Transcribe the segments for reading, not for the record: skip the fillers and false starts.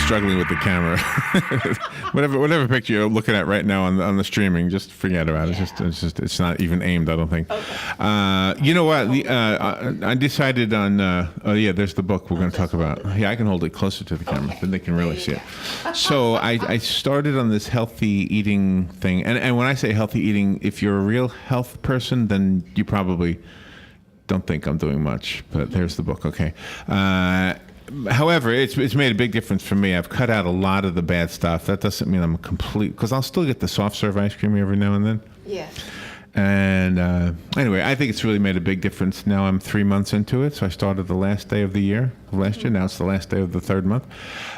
struggling with the camera. whatever picture you're looking at right now on the streaming, just forget about it. It's not even aimed, I don't think. Okay. You know what? I decided on. There's the book we're going to talk about. Yeah, I can hold it closer to the camera, then they can really see it. So I started on this healthy eating thing, and when I say healthy eating, if you're a real health person, then you probably don't think I'm doing much. But there's the book. Okay. However, it's made a big difference for me. I've cut out a lot of the bad stuff. That doesn't mean I'm a complete, because I'll still get the soft serve ice cream every now and then. Yeah. And anyway, I think it's really made a big difference. Now I'm 3 months into it, so I started the last day of the year last year. Now it's the last day of the third month.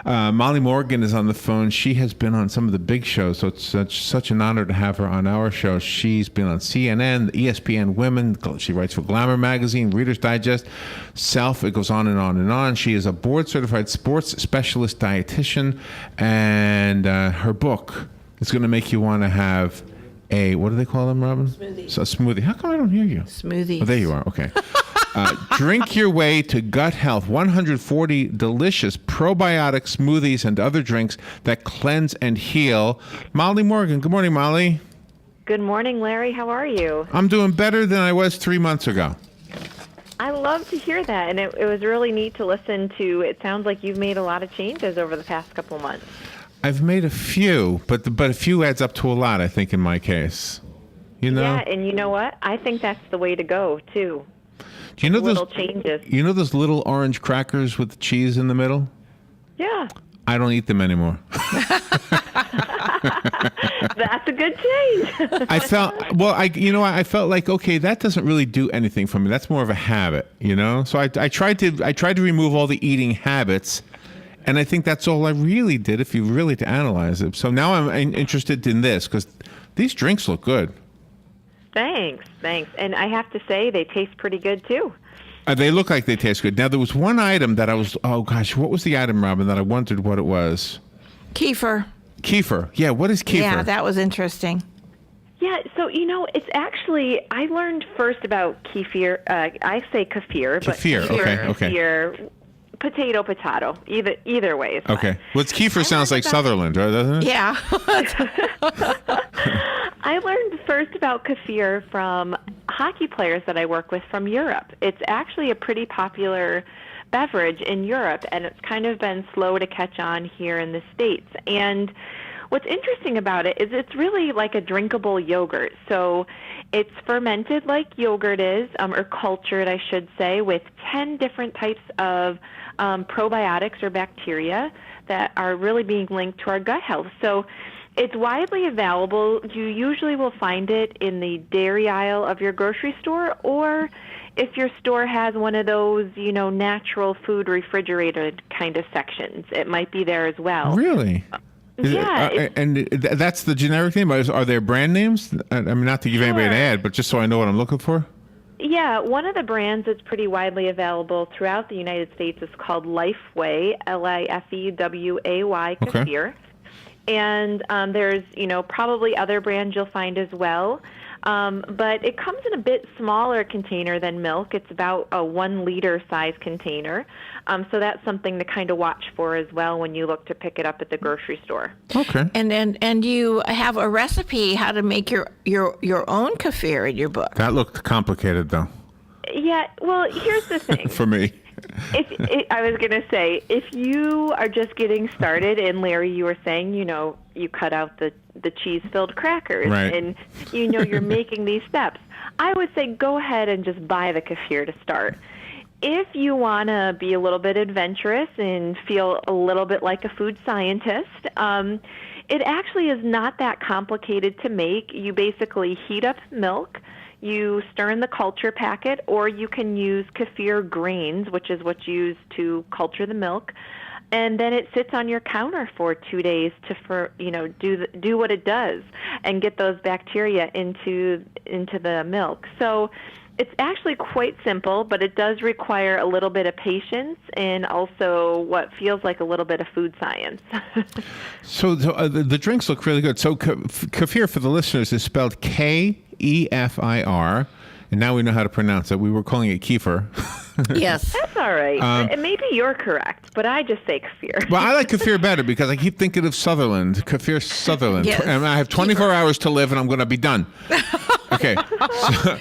Molly Morgan is on the phone. She has been on some of the big shows, so it's such an honor to have her on our show. She's been on CNN, ESPN Women. She writes for Glamour Magazine, Reader's Digest, Self. It goes on and on and on. She is a board-certified sports specialist dietitian, and her book is going to make you want to have what do they call them, Robin? Smoothie. So a smoothie. How come I don't hear you? Smoothies. Oh, there you are. Okay. Drink your way to gut health. 140 delicious probiotic smoothies and other drinks that cleanse and heal. Molly Morgan. Good morning, Molly. Good morning, Larry. How are you? I'm doing better than I was 3 months ago. I love to hear that, and it was really neat to listen to. It sounds like you've made a lot of changes over the past couple of months. I've made a few, but a few adds up to a lot, I think, in my case. You know? Yeah, and you know what? I think that's the way to go, too. Do you know little changes. You know those little orange crackers with cheese in the middle? Yeah. I don't eat them anymore. That's a good change. I felt like, okay, that doesn't really do anything for me. That's more of a habit, you know? So I tried to remove all the eating habits. And I think that's all I really did, if you really to analyze it. So now I'm interested in this, because these drinks look good. Thanks. And I have to say, they taste pretty good, too. They look like they taste good. Now, there was one item that I was, oh gosh, what was the item, Robin, that I wondered what it was? Kefir. Kefir. Yeah, what is kefir? Yeah, that was interesting. Yeah, so, it's actually, I learned first about kefir. I say kefir, but kefir, okay. Kefir, potato, either way is fine. Okay. Well, kefir sounds like Sutherland, right, doesn't it? Yeah. I learned first about kefir from hockey players that I work with from Europe. It's actually a pretty popular beverage in Europe, and it's kind of been slow to catch on here in the States. And what's interesting about it is it's really like a drinkable yogurt. So it's fermented like yogurt is, or cultured, I should say, with 10 different types of probiotics or bacteria that are really being linked to our gut health. So it's widely available. You usually will find it in the dairy aisle of your grocery store, or if your store has one of those, natural food refrigerated kind of sections, it might be there as well. Really? And that's the generic name? Are there brand names? I mean, not to give anybody an ad, but just so I know what I'm looking for? Yeah, one of the brands that's pretty widely available throughout the United States is called Lifeway, Lifeway kefir. Okay. And there's, probably other brands you'll find as well. But it comes in a bit smaller container than milk. It's about a 1 liter size container. So that's something to kind of watch for as well when you look to pick it up at the grocery store. Okay. And you have a recipe how to make your own kefir in your book. That looked complicated, though. Yeah, well, here's the thing. For me. I was going to say, if you are just getting started, and Larry, you were saying, you cut out the cheese-filled crackers, right, and you're making these steps, I would say go ahead and just buy the kefir to start. If you want to be a little bit adventurous and feel a little bit like a food scientist, it actually is not that complicated to make. You basically heat up milk, you stir in the culture packet, or you can use kefir grains, which is what's used to culture the milk, and then it sits on your counter for 2 days to do what it does and get those bacteria into the milk. So it's actually quite simple, but it does require a little bit of patience and also what feels like a little bit of food science. So the drinks look really good. So kefir, for the listeners, is spelled Kefir, and now we know how to pronounce it. We were calling it kefir. Yes. That's all right. And maybe you're correct, but I just say kefir. Well, I like kefir better because I keep thinking of Sutherland, Kefir Sutherland. Yes. And I have 24 hours to live, and I'm going to be done. Okay. So,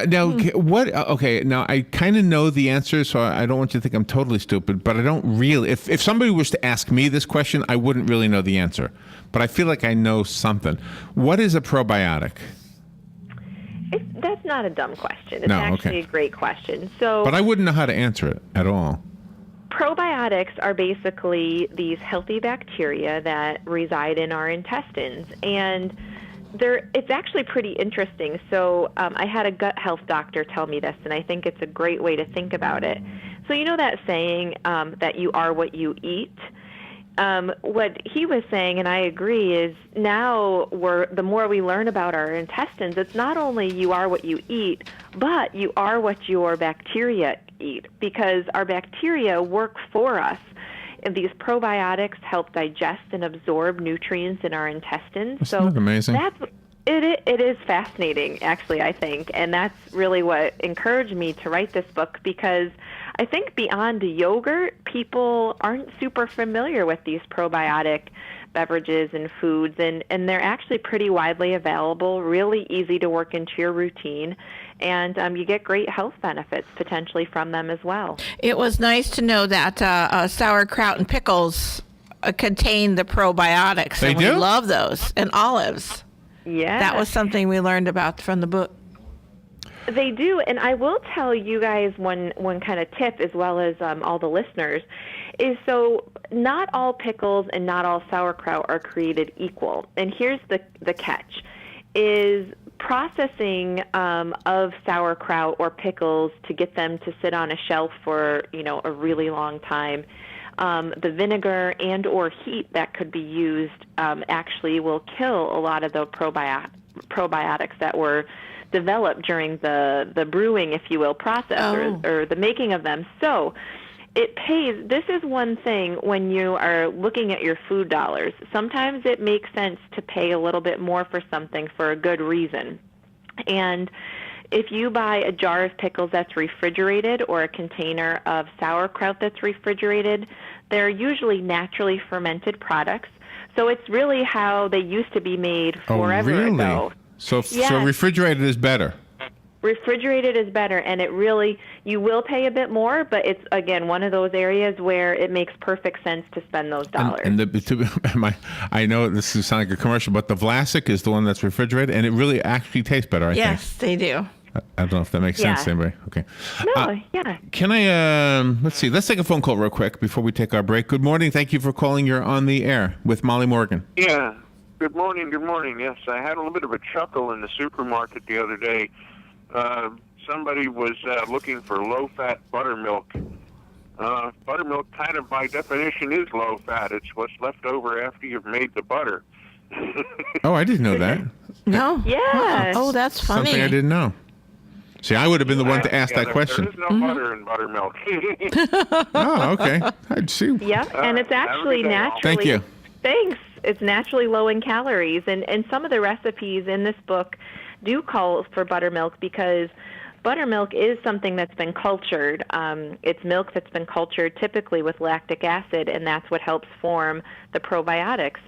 now, what? Okay. Now, I kind of know the answer, so I don't want you to think I'm totally stupid. But I don't really. If somebody was to ask me this question, I wouldn't really know the answer. But I feel like I know something. What is a probiotic? That's not a dumb question. It's No, actually okay. a great question. So, But I wouldn't know how to answer it at all. probiotics are basically these healthy bacteria that reside in our intestines, and it's actually pretty interesting. So I had a gut health doctor tell me this, and I think it's a great way to think about it. So you know that saying that you are what you eat? What he was saying, and I agree, is now the more we learn about our intestines, it's not only you are what you eat, but you are what your bacteria eat, because our bacteria work for us. And these probiotics help digest and absorb nutrients in our intestines. Isn't that amazing? It is fascinating, actually, I think, and that's really what encouraged me to write this book, because I think beyond yogurt, people aren't super familiar with these probiotic beverages and foods, and they're actually pretty widely available, really easy to work into your routine, and you get great health benefits potentially from them as well. It was nice to know that sauerkraut and pickles contain the probiotics. They and do? We love those. And olives. Yeah. That was something we learned about from the book. They do, and I will tell you guys one kind of tip, as well as all the listeners, is so not all pickles and not all sauerkraut are created equal. And here's the catch, is processing of sauerkraut or pickles to get them to sit on a shelf for a really long time. The vinegar and or heat that could be used actually will kill a lot of the probiotics that were developed during the brewing, if you will, process or the making of them. So it pays. This is one thing when you are looking at your food dollars. Sometimes it makes sense to pay a little bit more for something for a good reason. And if you buy a jar of pickles that's refrigerated or a container of sauerkraut that's refrigerated, they're usually naturally fermented products. So it's really how they used to be made forever ago. So refrigerated is better. Refrigerated is better, and you will pay a bit more, but it's, again, one of those areas where it makes perfect sense to spend those dollars. I know this is sound like a commercial, but the Vlasic is the one that's refrigerated, and it really actually tastes better, I think. Yes, they do. I don't know if that makes sense to anybody. Okay. No, yeah. Can I, let's see, let's take a phone call real quick before we take our break. Good morning. Thank you for calling. You're on the air with Molly Morgan. Yeah. Good morning. Yes, I had a little bit of a chuckle in the supermarket the other day. Somebody was looking for low-fat buttermilk. Buttermilk, kind of by definition, is low-fat. It's what's left over after you've made the butter. Oh, I didn't know that. No? Yeah. Oh, that's funny. Something I didn't know. See, I would have been the one to ask that question. There is no butter in buttermilk. Oh, okay. I'd see. Yeah, and it's actually naturally... Thank you. Thanks. It's naturally low in calories, and some of the recipes in this book do call for buttermilk, because buttermilk is something that's been cultured. It's milk that's been cultured typically with lactic acid, and that's what helps form the probiotics.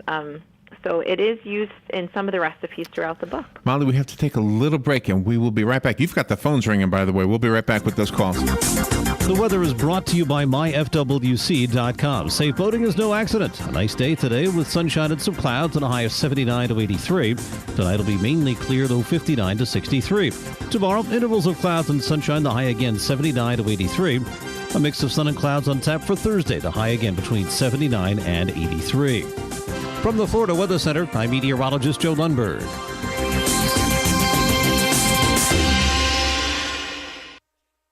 So it is used in some of the recipes throughout the book. Molly, we have to take a little break, and we will be right back. You've got the phones ringing, by the way. We'll be right back with those calls. The weather is brought to you by myfwc.com. Safe boating is no accident. A nice day today with sunshine and some clouds and a high of 79 to 83. Tonight will be mainly clear, though 59 to 63. Tomorrow, intervals of clouds and sunshine, the high again 79 to 83. A mix of sun and clouds on tap for Thursday, the high again between 79 and 83. From the Florida Weather Center, I'm meteorologist Joe Lundberg.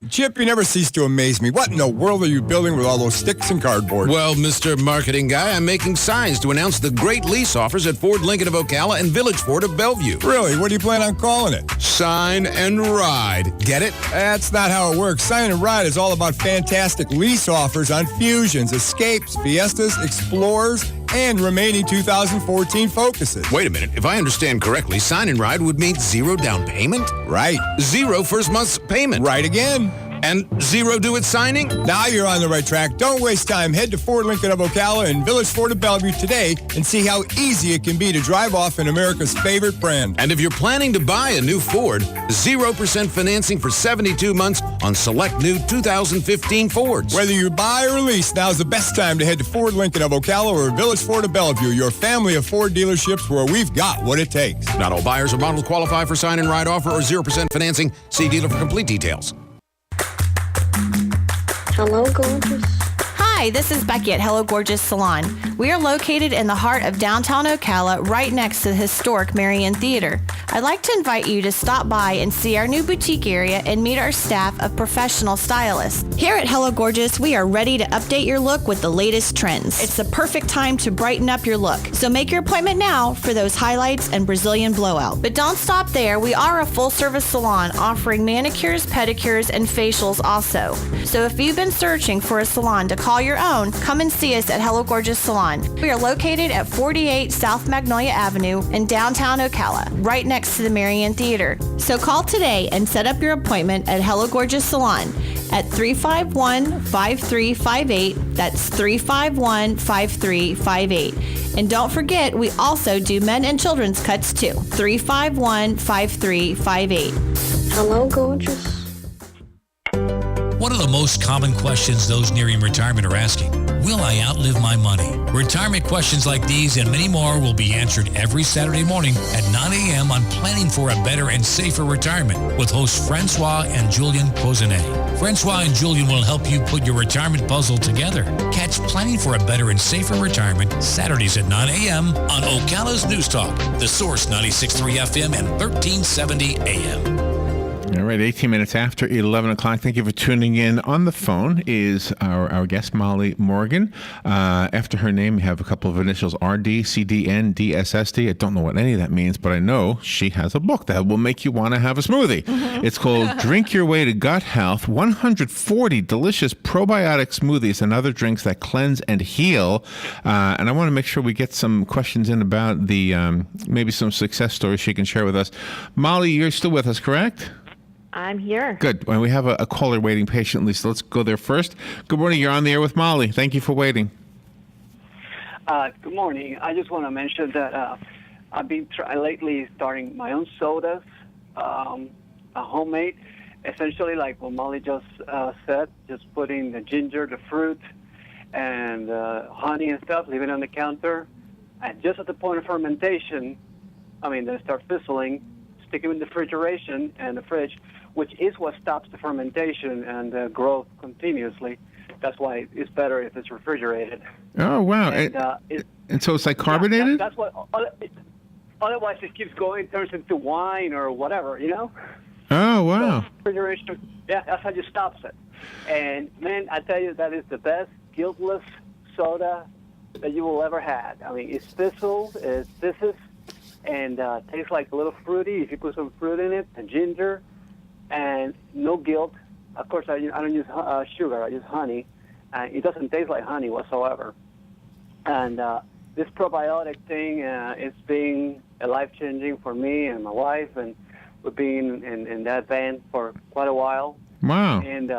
Chip, you never cease to amaze me. What in the world are you building with all those sticks and cardboard? Well, Mr. Marketing Guy, I'm making signs to announce the great lease offers at Ford Lincoln of Ocala and Village Ford of Bellevue. Really? What do you plan on calling it? Sign and Ride. Get it? That's not how it works. Sign and Ride is all about fantastic lease offers on Fusions, Escapes, Fiestas, Explorers, and remaining 2014 Focuses. Wait a minute. If I understand correctly, Sign and Ride would mean 0 down payment? Right. 0 first month's payment? Right again. And zero do its signing? Now you're on the right track. Don't waste time. Head to Ford Lincoln of Ocala and Village Ford of Bellevue today and see how easy it can be to drive off in America's favorite brand. And if you're planning to buy a new Ford, 0% financing for 72 months on select new 2015 Fords. Whether you buy or lease, now's the best time to head to Ford Lincoln of Ocala or Village Ford of Bellevue, your family of Ford dealerships where we've got what it takes. Not all buyers or models qualify for sign and ride offer or 0% financing. See dealer for complete details. Hello, gorgeous. Hi, this is Becky at Hello Gorgeous Salon. We are located in the heart of downtown Ocala, right next to the historic Marion Theater. I'd like to invite you to stop by and see our new boutique area and meet our staff of professional stylists. Here at Hello Gorgeous, we are ready to update your look with the latest trends. It's the perfect time to brighten up your look. So make your appointment now for those highlights and Brazilian blowout. But don't stop there. We are a full-service salon offering manicures, pedicures, and facials also. So if you've been searching for a salon to call your own, come and see us at Hello Gorgeous Salon. We are located at 48 South Magnolia Avenue in downtown Ocala, right next to the Marion Theater. So call today and set up your appointment at Hello Gorgeous Salon at 351-5358. That's 351-5358. And don't forget, we also do men and children's cuts too. 351-5358. Hello, gorgeous. One of the most common questions those nearing retirement are asking, will I outlive my money? Retirement questions like these and many more will be answered every Saturday morning at 9 a.m. on Planning for a Better and Safer Retirement with hosts Francois and Julian Pozenet. Francois and Julian will help you put your retirement puzzle together. Catch Planning for a Better and Safer Retirement Saturdays at 9 a.m. on Ocala's News Talk, The Source 96.3 FM and 1370 AM. All right, 18 minutes after 11 o'clock. Thank you for tuning in. On the phone is our guest, Molly Morgan. After her name, we have a couple of initials, RD, CDN, DSSD. I don't know what any of that means, but I know she has a book that will make you want to have a smoothie. Mm-hmm. It's called Drink Your Way to Gut Health, 140 delicious probiotic smoothies and other drinks that cleanse and heal. And I want to make sure we get some questions in about the maybe some success stories she can share with us. Molly, you're still with us, correct? I'm here. Good. Well, we have a caller waiting patiently, so let's go there first. Good morning. You're on the air with Molly. Thank you for waiting. Good morning. I just want to mention that I've been lately starting my own sodas, a homemade, essentially like what Molly just said, just putting the ginger, the fruit, and honey and stuff, leaving it on the counter. And just at the point of fermentation, they start fizzling, stick them in the refrigeration and the fridge, which is what stops the fermentation and the growth continuously. That's why it's better if it's refrigerated. Oh, wow. And so it's like carbonated? Yeah, that's what. Otherwise, it keeps going, turns into wine or whatever, Oh, wow. So refrigeration, that's how you stop it. And, man, I tell you, that is the best guiltless soda that you will ever have. It's fizzled, it's and tastes like a little fruity if you put some fruit in it, and ginger, and no guilt. Of course, I don't use sugar. I use honey. It doesn't taste like honey whatsoever. And this probiotic thing is being life-changing for me and my wife, and we've been in that van for quite a while. Wow. And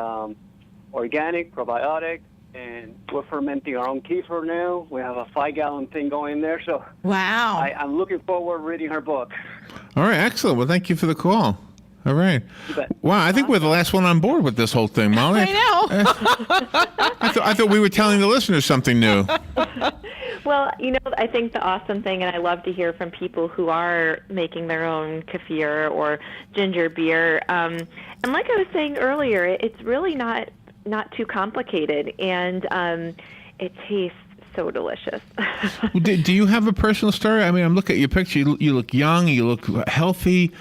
organic, probiotic, and we're fermenting our own kefir now. We have a 5-gallon thing going there. So wow. I'm looking forward to reading her book. All right, excellent. Well, thank you for the call. All right. Wow, I think we're the last one on board with this whole thing, Molly. I know. I thought we were telling the listeners something new. Well, I think the awesome thing, and I love to hear from people who are making their own kefir or ginger beer. And like I was saying earlier, it's really not too complicated, and it tastes so delicious. Do you have a personal story? I'm looking at your picture. You look young. You look healthy.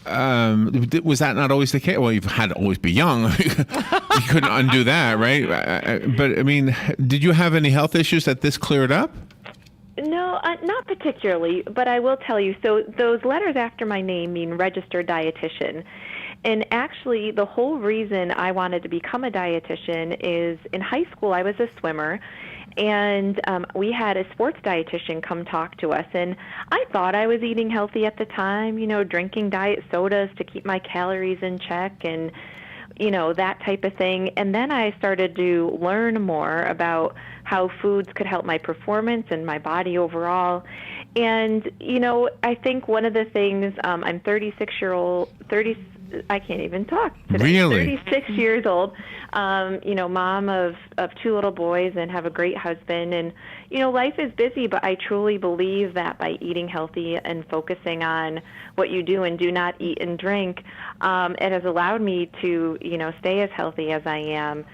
Was that not always the case? Well, you've had to always be young. You couldn't undo that, right? But did you have any health issues that this cleared up? No, not particularly, but I will tell you. So those letters after my name mean registered dietitian. And actually, the whole reason I wanted to become a dietitian is in high school I was a swimmer, and we had a sports dietitian come talk to us, and I thought I was eating healthy at the time, drinking diet sodas to keep my calories in check, and that type of thing. And then I started to learn more about how foods could help my performance and my body overall. And, I think one of the things, I'm I can't even talk today. Really? 36 years old, mom of 2 little boys and have a great husband. And, life is busy, but I truly believe that by eating healthy and focusing on what you do and do not eat and drink, it has allowed me to, stay as healthy as I am.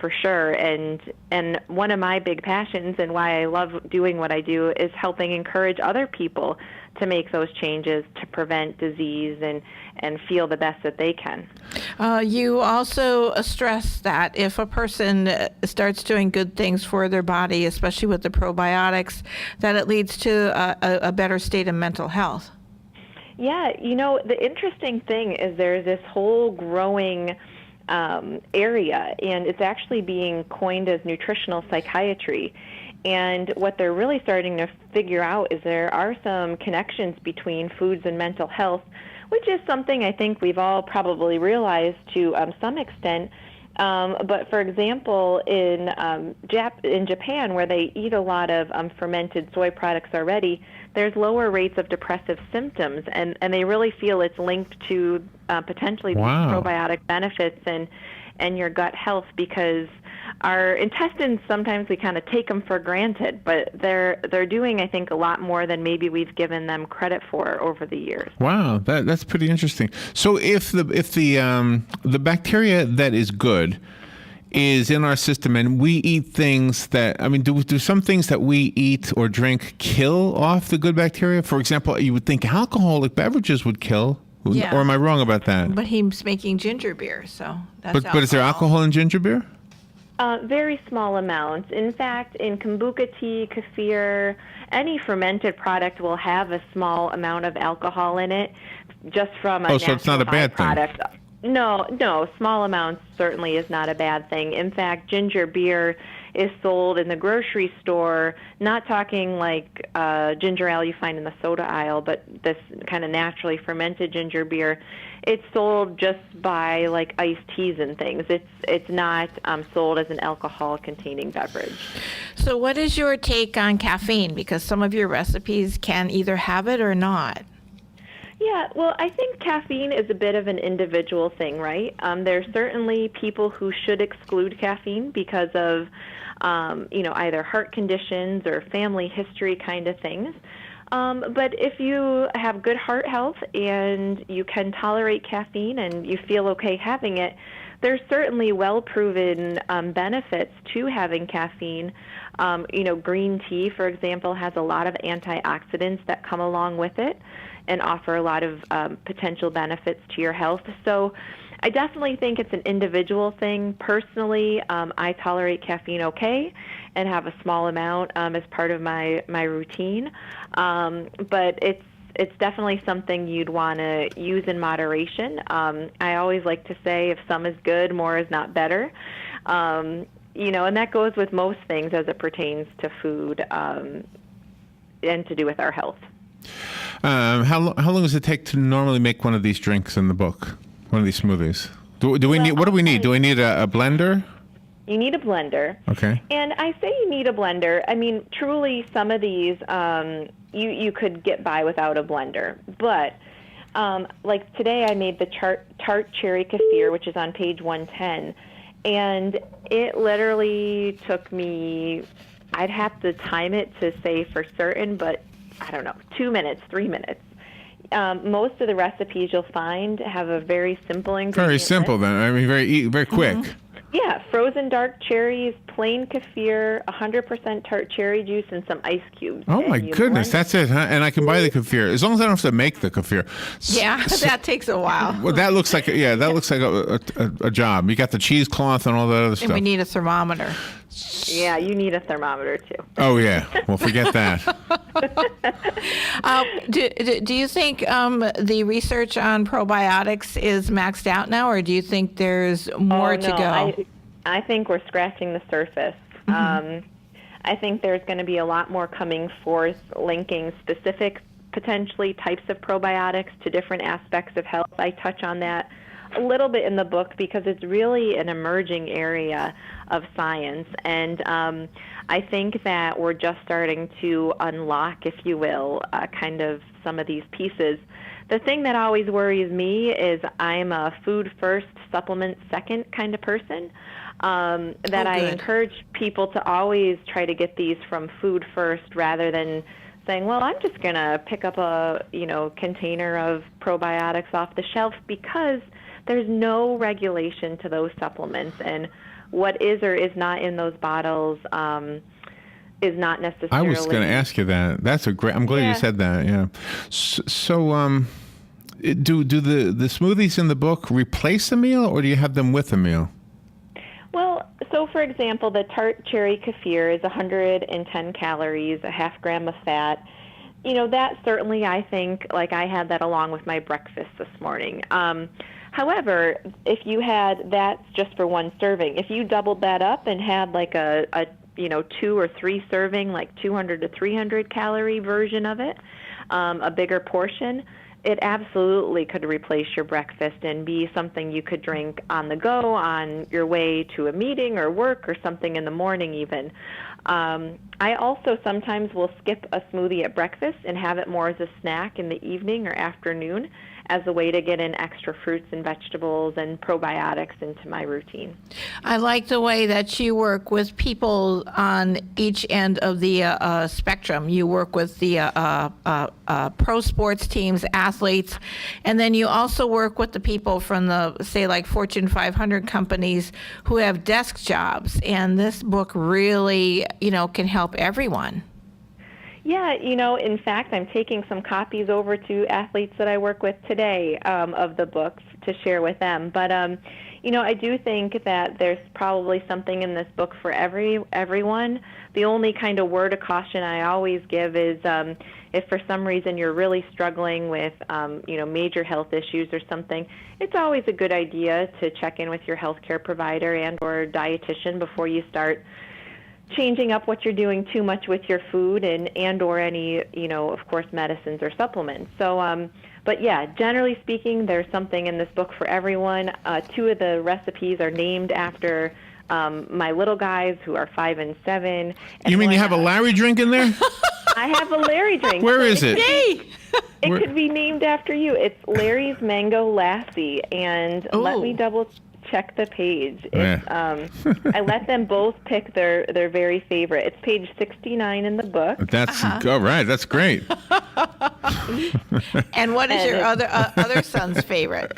For sure. And one of my big passions and why I love doing what I do is helping encourage other people to make those changes to prevent disease and feel the best that they can. You also stress that if a person starts doing good things for their body, especially with the probiotics, that it leads to a better state of mental health. Yeah, the interesting thing is there's this whole growing area, and it's actually being coined as nutritional psychiatry. And what they're really starting to figure out is there are some connections between foods and mental health, which is something I think we've all probably realized to some extent. But for example, in Japan, where they eat a lot of fermented soy products already, there's lower rates of depressive symptoms, and they really feel it's linked to potentially these probiotic benefits and your gut health, because our intestines, sometimes we kind of take them for granted, but they're doing, I think, a lot more than maybe we've given them credit for over the years. Wow, that's pretty interesting. So if the bacteria that is good is in our system and we eat things that, do some things that we eat or drink kill off the good bacteria? For example, you would think alcoholic beverages would kill. Yeah. Or am I wrong about that? But he's making ginger beer, so that's But is there alcohol in ginger beer? Very small amounts. In fact, in kombucha tea, kefir, any fermented product will have a small amount of alcohol in it, just from a natural so it's not a bad byproduct. Thing. No, small amounts certainly is not a bad thing. In fact, ginger beer is sold in the grocery store, not talking like ginger ale you find in the soda aisle, but this kind of naturally fermented ginger beer. It's sold just by like iced teas and things. It's not sold as an alcohol-containing beverage. So what is your take on caffeine? Because some of your recipes can either have it or not. Yeah, well, I think caffeine is a bit of an individual thing, right? There's certainly people who should exclude caffeine because of, either heart conditions or family history kind of things. But if you have good heart health and you can tolerate caffeine and you feel okay having it, there's certainly well-proven benefits to having caffeine. Green tea, for example, has a lot of antioxidants that come along with it and offer a lot of potential benefits to your health. So I definitely think it's an individual thing. Personally, I tolerate caffeine okay and have a small amount as part of my routine. But it's definitely something you'd want to use in moderation. I always like to say if some is good, more is not better. And that goes with most things as it pertains to food and to do with our health. How long does it take to normally make one of these drinks in the book? One of these smoothies? Do we need? What do we need? Do we need a blender? You need a blender. Okay. And I say you need a blender. I mean, truly, some of these you could get by without a blender. But like today, I made the tart cherry kefir, which is on page 110, and it literally took me. I'd have to time it to say for certain, but I don't know, 2 minutes, 3 minutes. Most of the recipes you'll find have a very simple ingredient Very simple list. then. I mean, very quick. Mm-hmm. Yeah, frozen dark cherries, plain kefir, 100% tart cherry juice, and some ice cubes. Oh my goodness, that's it, huh? And I can buy the kefir as long as I don't have to make the kefir. Yeah, that takes a while. Well, that looks like a job. You got the cheesecloth and all that other stuff. And we need a thermometer. Yeah, you need a thermometer too. Oh yeah, well forget that. Do you think the research on probiotics is maxed out now, or do you think there's more to go? I think we're scratching the surface. Mm-hmm. I think there's going to be a lot more coming forth linking specific, potentially, types of probiotics to different aspects of health. I touch on that a little bit in the book because it's really an emerging area of science. And I think that we're just starting to unlock, if you will, kind of some of these pieces. The thing that always worries me is I'm a food first, supplement second kind of person. That I encourage people to always try to get these from food first rather than saying, well, I'm just going to pick up a container of probiotics off the shelf, because there's no regulation to those supplements, and what is or is not in those bottles is not necessarily. I was going to ask you that. That's a great. I'm glad you said that. Yeah. So do the smoothies in the book replace a meal, or do you have them with a meal? Well, so for example, the tart cherry kefir is 110 calories, a half gram of fat. That certainly, I think, like I had that along with my breakfast this morning. However, if you had that just for one serving, if you doubled that up and had like a 2 or 3 serving, like 200 to 300 calorie version of it, a bigger portion, it absolutely could replace your breakfast and be something you could drink on the go, on your way to a meeting or work or something in the morning even. I also sometimes will skip a smoothie at breakfast and have it more as a snack in the evening or afternoon as a way to get in extra fruits and vegetables and probiotics into my routine. I like the way that you work with people on each end of the spectrum. You work with the pro sports teams, athletes, and then you also work with the people from the, say, like Fortune 500 companies who have desk jobs. And this book really, can help everyone. Yeah, in fact, I'm taking some copies over to athletes that I work with today of the books to share with them. But, I do think that there's probably something in this book for everyone. The only kind of word of caution I always give is if for some reason you're really struggling with, major health issues or something, it's always a good idea to check in with your healthcare provider and or dietitian before you start changing up what you're doing too much with your food and or any, of course, medicines or supplements. So, but yeah, generally speaking, there's something in this book for everyone. 2 of the recipes are named after my little guys who are 5 and 7. You mean you have a Larry drink in there? I have a Larry drink. Where is it? It could be named after you. It's Larry's Mango Lassie, and let me double check the page. I let them both pick their very favorite. It's page 69 in the book. That's all right. That's great. And what is your other son's favorite?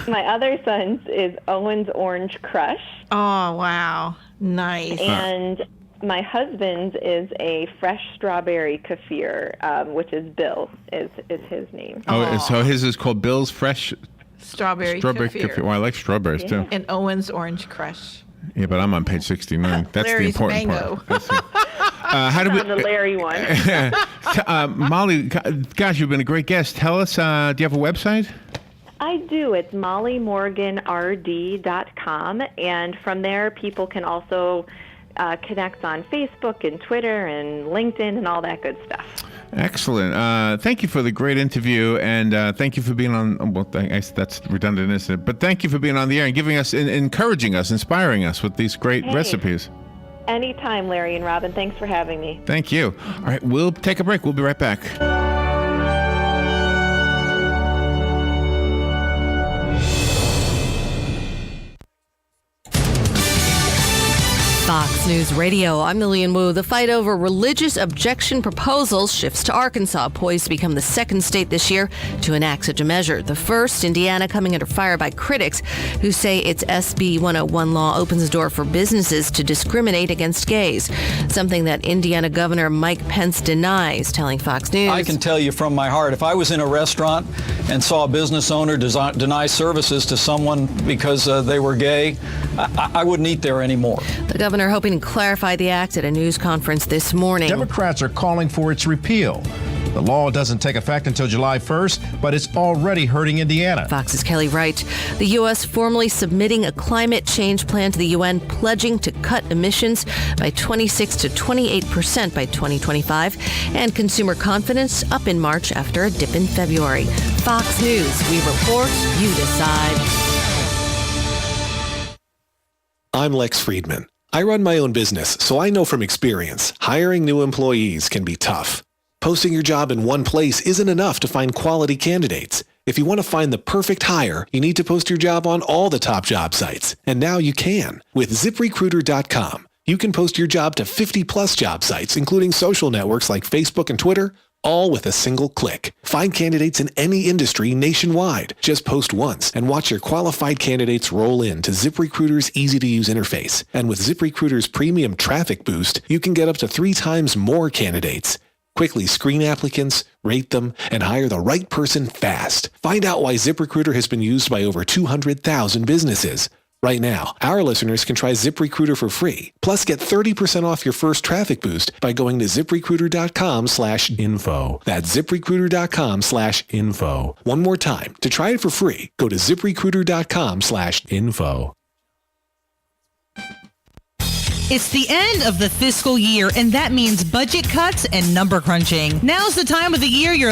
My other son's is Owen's Orange Crush. Oh, wow. Nice. And my husband's is a fresh strawberry kefir, which is Bill, is his name. Oh, so his is called Bill's Fresh Strawberry kefir. Well, I like strawberries too. And Owen's Orange Crush. Yeah, but I'm on page 69. That's Larry's the important mango. part. How do we? The Larry one. Molly, gosh, you've been a great guest. Tell us, do you have a website? I do. It's mollymorganrd.com, and from there, people can also connect on Facebook and Twitter and LinkedIn and all that good stuff. Excellent. Thank you for the great interview, and thank you for being on. Well, I guess that's redundant, isn't it? But thank you for being on the air and giving us, encouraging us, inspiring us with these great recipes. Anytime, Larry and Robin. Thanks for having me. Thank you. All right, we'll take a break. We'll be right back. Fox News Radio, I'm Lillian Wu. The fight over religious objection proposals shifts to Arkansas, poised to become the second state this year to enact such a measure. The first, Indiana, coming under fire by critics who say its SB 101 law opens the door for businesses to discriminate against gays, something that Indiana Governor Mike Pence denies, telling Fox News. I can tell you from my heart, if I was in a restaurant and saw a business owner deny services to someone because they were gay, I wouldn't eat there anymore. The governor hoping to clarify the act at a news conference this morning. Democrats are calling for its repeal. The law doesn't take effect until July 1st, but it's already hurting Indiana. Fox's Kelly Wright. The U.S. formally submitting a climate change plan to the UN, pledging to cut emissions by 26 to 28% by 2025. And consumer confidence up in March after a dip in February. Fox News. We report, you decide. I'm Lex Friedman. I run my own business, so I know from experience, hiring new employees can be tough. Posting your job in one place isn't enough to find quality candidates. If you want to find the perfect hire, you need to post your job on all the top job sites. And now you can. With ZipRecruiter.com, you can post your job to 50-plus job sites, including social networks like Facebook and Twitter, all with a single click. Find candidates in any industry nationwide. Just post once and watch your qualified candidates roll in to ZipRecruiter's easy-to-use interface. And with ZipRecruiter's premium traffic boost, you can get up to 3 times more candidates. Quickly screen applicants, rate them, and hire the right person fast. Find out why ZipRecruiter has been used by over 200,000 businesses. Right now, our listeners can try ZipRecruiter for free. Plus, get 30% off your first traffic boost by going to ZipRecruiter.com/info. That's ZipRecruiter.com/info. One more time. To try it for free, go to ZipRecruiter.com/info. It's the end of the fiscal year, and that means budget cuts and number crunching. Now's the time of the year you're